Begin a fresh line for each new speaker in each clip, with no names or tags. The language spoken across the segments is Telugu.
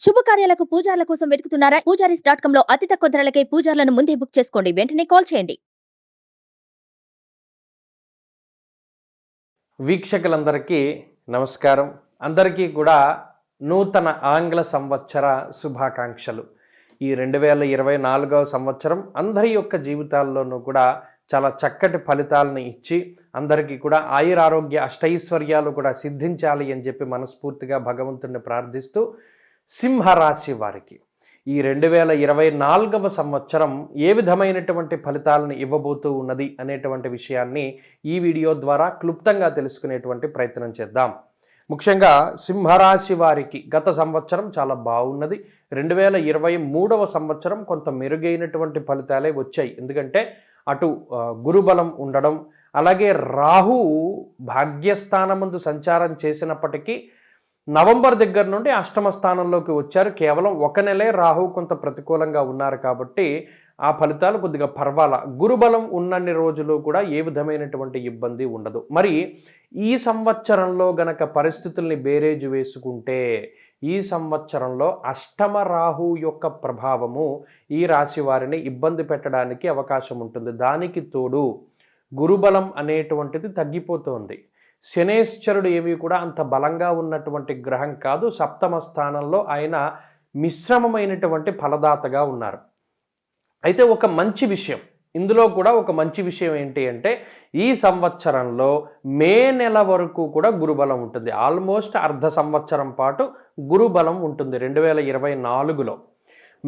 శుభకార్యాలకు పూజార్ల కోసం వెతుకుతున్నారా? పూజారీస్.com లో అతి తక్కువ ధరలకే పూజార్లను ముందే బుక్ చేసుకోండి. వెంటనే కాల్ చేయండి.
వీక్షకులందరికీ నమస్కారం. అందరికీ కూడా నూతన ఆంగ్ల సంవత్సర శుభాకాంక్షలు. ఈ 2024వ సంవత్సరం అందరి యొక్క జీవితాల్లోనూ కూడా చాలా చక్కటి ఫలితాలను ఇచ్చి అందరికీ కూడా ఆయురారోగ్య అష్టైశ్వర్యాలు కూడా సిద్ధించాలి అని చెప్పి మనస్ఫూర్తిగా భగవంతుడిని ప్రార్థిస్తూ సింహరాశి వారికి ఈ 2024వ సంవత్సరం ఏ విధమైనటువంటి ఫలితాలను ఇవ్వబోతూ ఉన్నది అనేటువంటి విషయాన్ని ఈ వీడియో ద్వారా క్లుప్తంగా తెలుసుకునేటువంటి ప్రయత్నం చేద్దాం. ముఖ్యంగా సింహరాశి వారికి గత సంవత్సరం చాలా బాగున్నది. 2023వ సంవత్సరం కొంత మెరుగైనటువంటి ఫలితాలే వచ్చాయి. ఎందుకంటే అటు గురుబలం ఉండడం, అలాగే రాహు భాగ్యస్థానమందు సంచారం చేసినప్పటికీ నవంబర్ దగ్గర నుండి అష్టమ స్థానంలోకి వచ్చారు. కేవలం ఒక నెలే రాహు కొంత ప్రతికూలంగా ఉన్నారు కాబట్టి ఆ ఫలితాలు కొద్దిగా పర్వాలా. గురుబలం ఉన్నన్ని రోజులు కూడా ఏ విధమైనటువంటి ఇబ్బంది ఉండదు. మరి ఈ సంవత్సరంలో గనక పరిస్థితుల్ని బేరేజు వేసుకుంటే ఈ సంవత్సరంలో అష్టమ రాహు యొక్క ప్రభావము ఈ రాశి వారిని ఇబ్బంది పెట్టడానికి అవకాశం ఉంటుంది. దానికి తోడు గురుబలం అనేటువంటిది తగ్గిపోతుంది. శనేశ్వరుడు ఏమీ కూడా అంత బలంగా ఉన్నటువంటి గ్రహం కాదు. సప్తమ స్థానంలో ఆయన మిశ్రమమైనటువంటి ఫలదాతగా ఉన్నారు. అయితే ఒక మంచి విషయం, ఇందులో కూడా ఒక మంచి విషయం ఏంటి అంటే ఈ సంవత్సరంలో మే నెల వరకు కూడా గురుబలం ఉంటుంది. ఆల్మోస్ట్ అర్ధ సంవత్సరం పాటు గురుబలం ఉంటుంది 2024లో.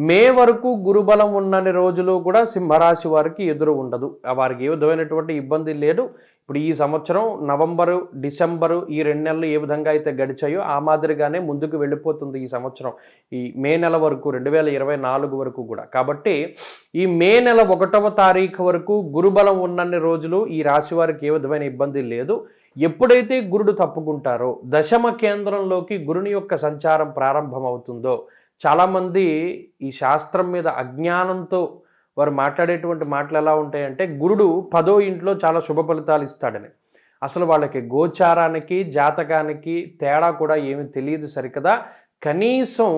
మే వరకు గురుబలం ఉన్నన్ని రోజులు కూడా సింహరాశి వారికి ఎదురు ఉండదు. వారికి ఏ విధమైనటువంటి ఇబ్బంది లేదు. ఇప్పుడు ఈ సంవత్సరం నవంబరు, డిసెంబరు ఈ 2 నెలలు ఏ విధంగా అయితే గడిచాయో ఆ మాదిరిగానే ముందుకు వెళ్ళిపోతుంది ఈ సంవత్సరం. ఈ మే నెల వరకు 2024 వరకు కూడా. కాబట్టి ఈ మే నెల 1వ తారీఖు వరకు గురుబలం ఉన్నన్ని రోజులు ఈ రాశి వారికి ఏ విధమైన ఇబ్బంది లేదు. ఎప్పుడైతే గురుడు తప్పుకుంటారో దశమ కేంద్రంలోకి గురుని యొక్క సంచారం ప్రారంభమవుతుందో, చాలామంది ఈ శాస్త్రం మీద అజ్ఞానంతో వారు మాట్లాడేటువంటి మాటలు ఎలా ఉంటాయంటే గురుడు 10వ ఇంట్లో చాలా శుభ ఫలితాలు ఇస్తాడని. అసలు వాళ్ళకి గోచారానికి జాతకానికి తేడా కూడా ఏమీ తెలియదు సరికదా. కనీసం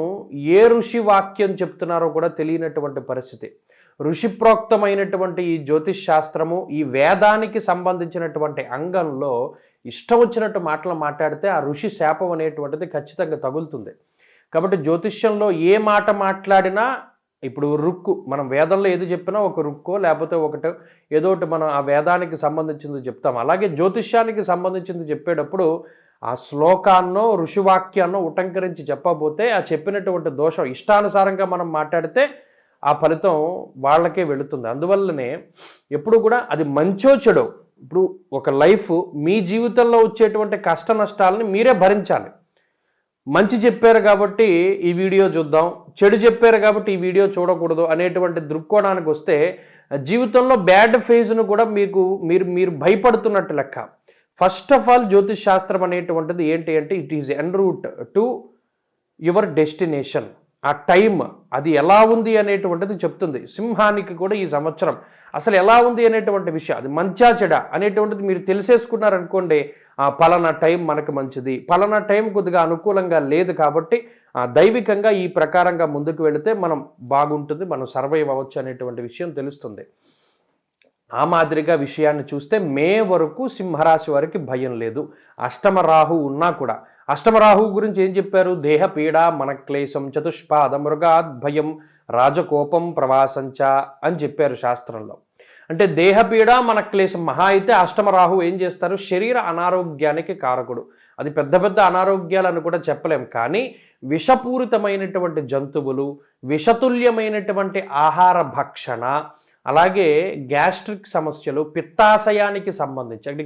ఏ ఋషి వాక్యం చెప్తున్నారో కూడా తెలియనటువంటి పరిస్థితి. ఋషిప్రోక్తమైనటువంటి ఈ జ్యోతిష్ శాస్త్రము, ఈ వేదానికి సంబంధించినటువంటి అంగంలో ఇష్టం వచ్చినట్టు మాటలు మాట్లాడితే ఆ ఋషి శాపం అనేటువంటిది ఖచ్చితంగా తగులుతుంది. కాబట్టి జ్యోతిష్యంలో ఏ మాట మాట్లాడినా ఇప్పుడు రుక్కు, మనం వేదంలో ఏది చెప్పినా ఒక రుక్కో లేకపోతే ఒకటి ఏదో ఒకటి మనం ఆ వేదానికి సంబంధించింది చెప్తాం. అలాగే జ్యోతిష్యానికి సంబంధించింది చెప్పేటప్పుడు ఆ శ్లోకాన్నో ఋషివాక్యాన్నో ఉటంకరించి చెప్పబోతే ఆ చెప్పినటువంటి దోషం ఇష్టానుసారంగా మనం మాట్లాడితే ఆ ఫలితం వాళ్ళకే వెళుతుంది. అందువల్లనే ఎప్పుడు కూడా అది మంచో చెడో, ఇప్పుడు ఒక లైఫ్ మీ జీవితంలో వచ్చేటువంటి కష్ట నష్టాలని మీరే భరించాలి. మంచి చెప్పారు కాబట్టి ఈ వీడియో చూద్దాం, చెడు చెప్పారు కాబట్టి ఈ వీడియో చూడకూడదు అనేటువంటి దృక్కోణానికి వస్తే జీవితంలో బ్యాడ్ ఫేజ్ను కూడా మీరు భయపడుతున్నట్టు లెక్క. ఫస్ట్ ఆఫ్ ఆల్ జ్యోతిష్ శాస్త్రం అనేటువంటిది ఏంటి అంటే it is an route to your destination. ఆ టైం అది ఎలా ఉంది అనేటువంటిది చెప్తుంది. సింహానికి కూడా ఈ సంవత్సరం అసలు ఎలా ఉంది అనేటువంటి విషయం, అది మంచా చెడా అనేటువంటిది మీరు తెలిసేసుకున్నారనుకోండి, పలానా టైం మనకు మంచిది, పలానా టైం కొద్దిగా అనుకూలంగా లేదు కాబట్టి దైవికంగా ఈ ప్రకారంగా ముందుకు వెళితే మనం బాగుంటుంది, మనం సర్వైవ్ అవ్వచ్చు అనేటువంటి విషయం తెలుస్తుంది. ఆ మాదిరిగా విషయాన్ని చూస్తే మే వరకు సింహరాశి వారికి భయం లేదు. అష్టమ రాహు ఉన్నా కూడా, అష్టమ రాహు గురించి ఏం చెప్పారు? దేహ పీడ మనక్లేశం చతుష్పాద మృగాద్ భయం రాజకోపం ప్రవాసంచ అని చెప్పారు శాస్త్రంలో. అంటే దేహపీడ మనక్లేశం మహా అయితే అష్టమ రాహు ఏం చేస్తారు? శరీర అనారోగ్యానికి కారకుడు. అది పెద్ద పెద్ద అనారోగ్యాలను కూడా చెప్పలేం, కానీ విషపూరితమైనటువంటి జంతువులు, విషతుల్యమైనటువంటి ఆహార భక్షణ, అలాగే గ్యాస్ట్రిక్ సమస్యలు, పిత్తాశయానికి సంబంధించి అంటే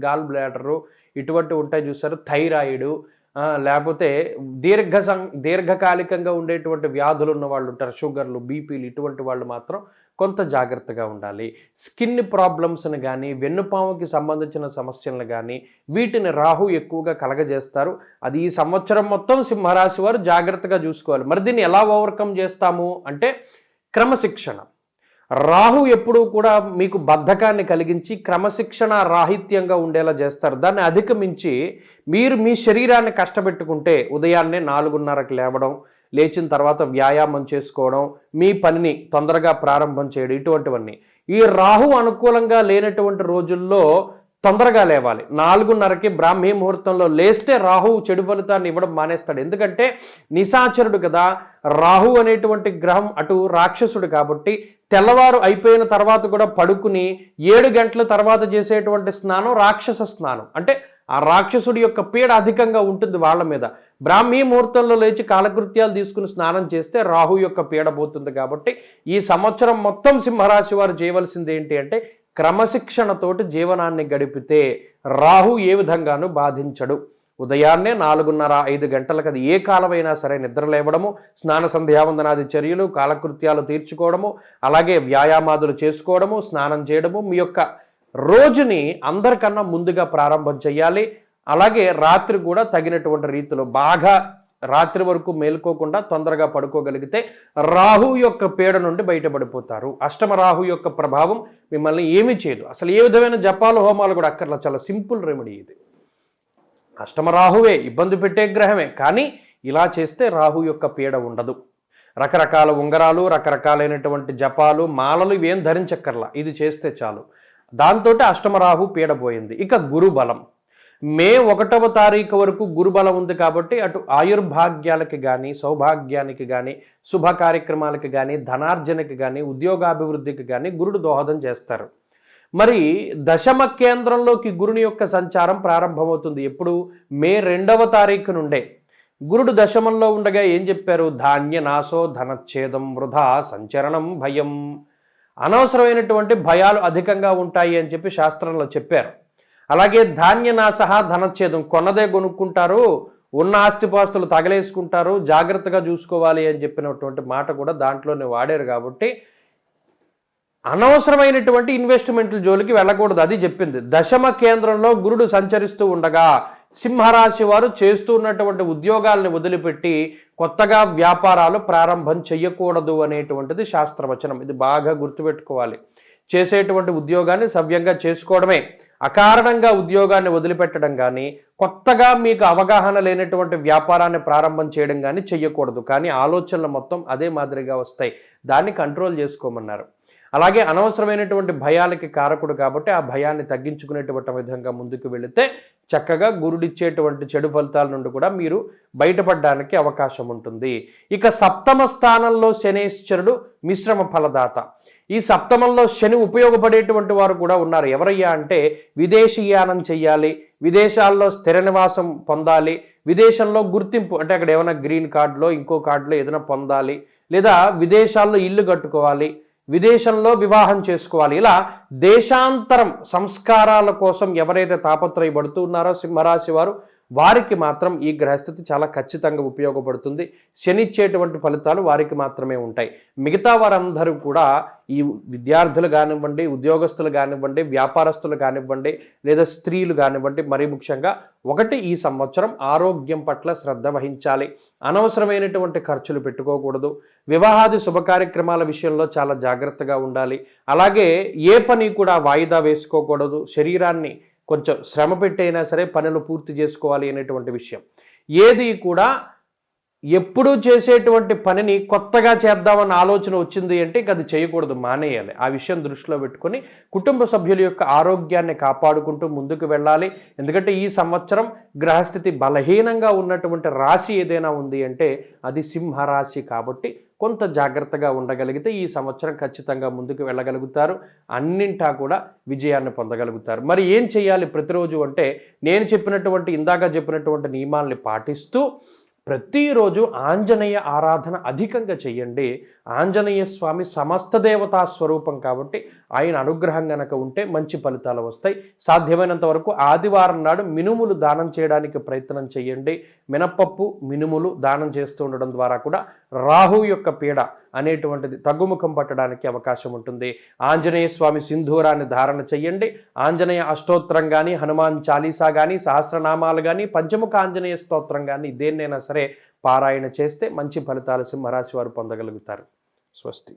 గాల్ బ్లాడరు ఇటువంటి ఉంటాయి చూస్తారు, థైరాయిడ్, లేకపోతే దీర్ఘకాలికంగా ఉండేటువంటి వ్యాధులు ఉన్న వాళ్ళు ఉంటారు, షుగర్లు, బీపీలు, ఇటువంటి వాళ్ళు మాత్రం కొంత జాగ్రత్తగా ఉండాలి. స్కిన్ ప్రాబ్లమ్స్ని కానీ, వెన్నుపాముకి సంబంధించిన సమస్యలను కానీ వీటిని రాహు ఎక్కువగా కలగజేస్తారు. అది ఈ సంవత్సరం మొత్తం సింహరాశి వారు జాగ్రత్తగా చూసుకోవాలి. మరి దీన్ని ఎలా ఓవర్కమ్ చేస్తాము అంటే క్రమశిక్షణ. రాహు ఎప్పుడూ కూడా మీకు బద్ధకాన్ని కలిగించి క్రమశిక్షణ రాహిత్యంగా ఉండేలా చేస్తారు. దాన్ని అధిగమించి మీరు మీ శరీరాన్ని కష్టపెట్టుకుంటే ఉదయాన్నే 4:30కి లేవడం, లేచిన తర్వాత వ్యాయామం చేసుకోవడం, మీ పనిని తొందరగా ప్రారంభం చేయడం, ఇటువంటివన్నీ. ఈ రాహు అనుకూలంగా లేనటువంటి రోజుల్లో తొందరగా లేవాలి. 4:30కి బ్రాహ్మీ ముహూర్తంలో లేస్తే రాహు చెడు ఫలితాన్ని ఇవ్వడం మానేస్తాడు. ఎందుకంటే నిశాచరుడు కదా, రాహు అనేటువంటి గ్రహం అటు రాక్షసుడు కాబట్టి తెల్లవారు అయిపోయిన తర్వాత కూడా పడుకుని 7 గంటల తర్వాత చేసేటువంటి స్నానం రాక్షస స్నానం. అంటే ఆ రాక్షసుడి యొక్క పీడ అధికంగా ఉంటుంది వాళ్ళ మీద. బ్రాహ్మీ ముహూర్తంలో లేచి కాలకృత్యాలు తీసుకుని స్నానం చేస్తే రాహు యొక్క పీడ పోతుంది. కాబట్టి ఈ సంవత్సరం మొత్తం సింహరాశి వారు చేయవలసింది ఏంటి అంటే క్రమశిక్షణతోటి జీవనాన్ని గడిపితే రాహు ఏ విధంగానూ బాధించడు. ఉదయాన్నే 4:30-5 గంటలకు, అది ఏ కాలమైనా సరే, నిద్ర లేవడము, స్నాన సంధ్యావందనాది చర్యలు, కాలకృత్యాలు తీర్చుకోవడము, అలాగే వ్యాయామాదులు చేసుకోవడము, స్నానం చేయడము, మీ యొక్క రోజుని అందరికన్నా ముందుగా ప్రారంభం చేయాలి. అలాగే రాత్రి కూడా తగినటువంటి రీతిలో బాగా రాత్రి వరకు మేలుకోకుండా తొందరగా పడుకోగలిగితే రాహు యొక్క పీడ నుండి బయటపడిపోతారు. అష్టమ రాహు యొక్క ప్రభావం మిమ్మల్ని ఏమీ చేయదు. అసలు ఏ విధమైన జపాలు హోమాలు కూడా అక్కర్లా, చాలా సింపుల్ రెమెడీ ఇది. అష్టమ రాహువే ఇబ్బంది పెట్టే గ్రహమే, కానీ ఇలా చేస్తే రాహు యొక్క పీడ ఉండదు. రకరకాల ఉంగరాలు, రకరకాలైనటువంటి జపాలు, మాలలు ఇవేం ధరించక్కర్లా, ఇది చేస్తే చాలు. దాంతో అష్టమరాహు పీడ పోయింది. ఇక గురుబలం, మే 1వ తారీఖు వరకు గురుబలం ఉంది కాబట్టి అటు ఆయుర్భాగ్యాలకి కానీ, సౌభాగ్యానికి కానీ, శుభ కార్యక్రమాలకి కానీ, ధనార్జనకి కానీ, ఉద్యోగాభివృద్ధికి కానీ గురుడు దోహదం చేస్తారు. మరి దశమ కేంద్రంలోకి గురుని యొక్క సంచారం ప్రారంభమవుతుంది. ఎప్పుడు? మే 2వ తారీఖు నుండే. గురుడు దశమంలో ఉండగా ఏం చెప్పారు? ధాన్య నాశో ధనచ్ఛేదం వృధా సంచరణం భయం. అనవసరమైనటువంటి భయాలు అధికంగా ఉంటాయి అని చెప్పి శాస్త్రంలో చెప్పారు. అలాగే ధాన్యనాశ ధనచ్ఛేదం, కొన్నదే కొనుక్కుంటారు, ఉన్న ఆస్తిపాస్తులు తగలేసుకుంటారు, జాగ్రత్తగా చూసుకోవాలి అని చెప్పినటువంటి మాట కూడా దాంట్లోనే వాడారు. కాబట్టి అనవసరమైనటువంటి ఇన్వెస్ట్మెంట్ల జోలికి వెళ్ళకూడదు, అది చెప్పింది. దశమ కేంద్రంలో గురుడు సంచరిస్తూ ఉండగా సింహరాశి వారు చేస్తున్నటువంటి ఉద్యోగాలను వదిలిపెట్టి కొత్తగా వ్యాపారాలు ప్రారంభం చేయకూడదు అనేటువంటిది శాస్త్రవచనం. ఇది బాగా గుర్తుపెట్టుకోవాలి. చేసేటువంటి ఉద్యోగాన్ని సవ్యంగా చేసుకోవడమే, అకారణంగా ఉద్యోగాన్ని వదిలిపెట్టడం కానీ, కొత్తగా మీకు అవగాహన లేనటువంటి వ్యాపారాన్ని ప్రారంభం చేయడం కానీ చెయ్యకూడదు. కానీ ఆలోచనలు మొత్తం అదే మాదిరిగా వస్తాయి, దాన్ని కంట్రోల్ చేసుకోమన్నారు. అలాగే అనవసరమైనటువంటి భయాలకి కారకుడు కాబట్టి ఆ భయాన్ని తగ్గించుకునేటువంటి విధంగా ముందుకు వెళితే చక్కగా గురుడిచ్చేటువంటి చెడు ఫలితాల నుండి కూడా మీరు బయటపడడానికి అవకాశం ఉంటుంది. ఇక సప్తమ స్థానంలో శనేశ్వరుడు మిశ్రమ ఫలదాత. ఈ సప్తమంలో శని ఉపయోగపడేటువంటి వారు కూడా ఉన్నారు. ఎవరయ్యా అంటే విదేశీయానం చెయ్యాలి, విదేశాల్లో స్థిర నివాసం పొందాలి, విదేశంలో గుర్తింపు అంటే అక్కడ ఏమైనా గ్రీన్ కార్డులో ఇంకో కార్డులో ఏదైనా పొందాలి, లేదా విదేశాల్లో ఇల్లు కట్టుకోవాలి, విదేశంలో వివాహం చేసుకోవాలి. ఇలా దేశాంతరం సంస్కారాల కోసం ఎవరైతే తాపత్రయపడుతూ ఉన్నారో సింహరాశి వారు, వారికి మాత్రం ఈ గ్రహస్థితి చాలా ఖచ్చితంగా ఉపయోగపడుతుంది. శనిచ్చేటువంటి ఫలితాలు వారికి మాత్రమే ఉంటాయి. మిగతా వారందరూ కూడా ఈ విద్యార్థులు కానివ్వండి, ఉద్యోగస్తులు కానివ్వండి, వ్యాపారస్తులు కానివ్వండి, లేదా స్త్రీలు కానివ్వండి, మరీ ముఖ్యంగా ఈ సంవత్సరం ఆరోగ్యం పట్ల శ్రద్ధ వహించాలి. అనవసరమైనటువంటి ఖర్చులు పెట్టుకోకూడదు. వివాహాది శుభ కార్యక్రమాల విషయంలో చాలా జాగ్రత్తగా ఉండాలి. అలాగే ఏ పని కూడా వాయిదా వేసుకోకూడదు. శరీరాన్ని కొంచెం శ్రమ పెట్టైనా సరే పనులు పూర్తి చేసుకోవాలి అనేటువంటి విషయం. ఏది కూడా ఎప్పుడూ చేసేటువంటి పనిని కొత్తగా చేద్దామన్న ఆలోచన వచ్చింది అంటే అది చేయకూడదు, మానేయాలి. ఆ విషయం దృష్టిలో పెట్టుకొని కుటుంబ సభ్యుల యొక్క ఆరోగ్యాన్ని కాపాడుకుంటూ ముందుకు వెళ్ళాలి. ఎందుకంటే ఈ సంవత్సరం గ్రహస్థితి బలహీనంగా ఉన్నటువంటి రాశి ఏదైనా ఉంది అంటే అది సింహరాశి. కాబట్టి కొంత జాగ్రత్తగా ఉండగలిగితే ఈ సంవత్సరం ఖచ్చితంగా ముందుకు వెళ్ళగలుగుతారు. అన్నింటా కూడా విజయాన్ని పొందగలుగుతారు. మరి ఏం చేయాలి ప్రతిరోజు అంటే ఇందాక చెప్పినటువంటి నియమాల్ని పాటిస్తూ ప్రతిరోజు ఆంజనేయ ఆరాధన అధికంగా చెయ్యండి. ఆంజనేయ స్వామి సమస్త దేవతా స్వరూపం కాబట్టి ఆయన అనుగ్రహం గనక ఉంటే మంచి ఫలితాలు వస్తాయి. సాధ్యమైనంత వరకు ఆదివారం నాడు మినుములు దానం చేయడానికి ప్రయత్నం చేయండి. మినపప్పు, మినుములు దానం చేస్తూ ఉండడం ద్వారా కూడా రాహు యొక్క పీడ అనేటువంటిది తగ్గుముఖం పట్టడానికి అవకాశం ఉంటుంది. ఆంజనేయ స్వామి సింధూరాన్ని ధారణ చెయ్యండి. ఆంజనేయ అష్టోత్తరం కానీ, హనుమాన్ చాలీసా కానీ, సహస్రనామాలు కానీ, పంచముఖ ఆంజనేయ స్తోత్రం కానీ దేన్నైనా సరే పారాయణ చేస్తే మంచి ఫలితాలు సింహరాశి వారు పొందగలుగుతారు. స్వస్తి.